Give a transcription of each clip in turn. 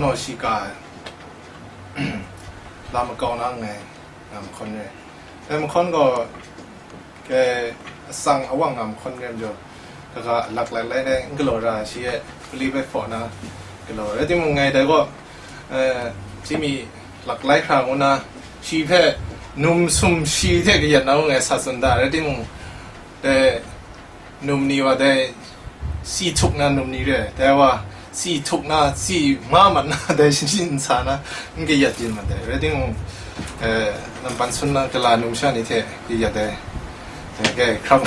nó xì cả làm một con ăn này làm con này em con có cái sang ở ngoài làm con em rồi cái lạc lạc lại này cái lỗ ra xí lấy về phở na cái lỗ đấy thì một ngày đấy có chỉ mi lạc lại khang na xí về nôm sum xí thế cái gì nào ngày sát sinh đã đấy thì một để nôm ni vào đây xí chúc na nôm ni đấyแต่ว่าสีทุกนะสีมามันนะแต่ชินสานะมันก็ยัดยินมันได้เรื่องน้ำปันสุนนะก็ลานุ่มชานี่เท่ก็ยัดได้แต่แกครับ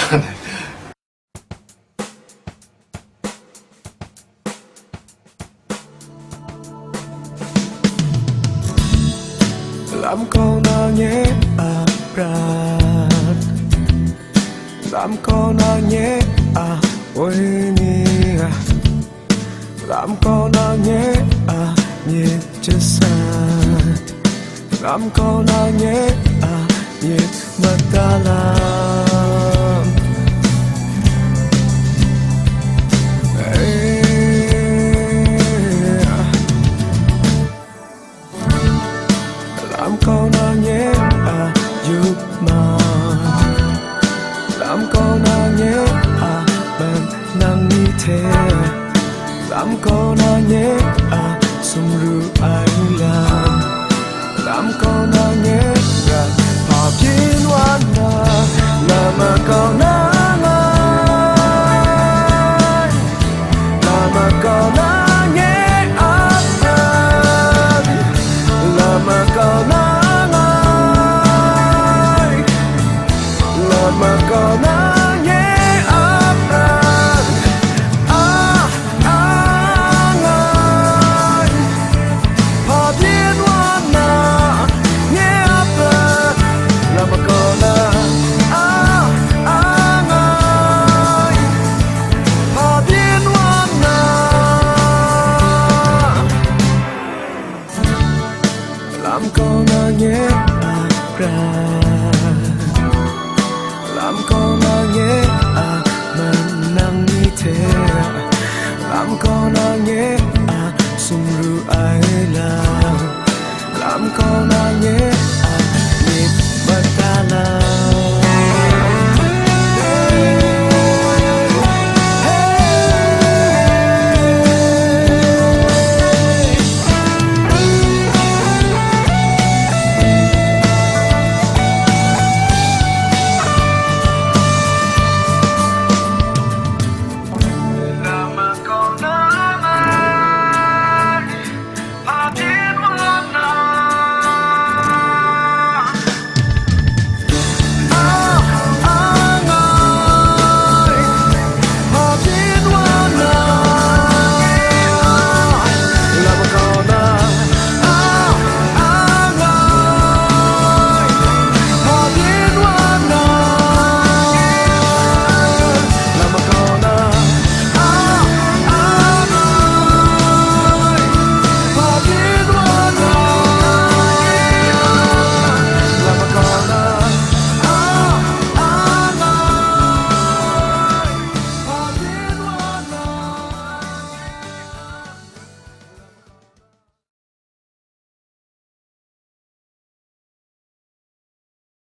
làm câu nào nhé à brat làm câu nào nhé à ôi nia làm câu nào nhé à nhé chết sát làm câu nào nhé à nhé mất ta làm làm câu nào nhé à giúp mà làm câu nào nhé à bạn năng như thế làm câu nào nhé à sung ru ai làm câu nào nhé ra họ chiến oan na làm câu nào làm câu nào nhé à làm câu nào làm câu nào nhé làm câu nào nhé à ra làm câu nào nhé à mình năng như thế làm câu nào nhé à sung ru ai làm câu nào nhé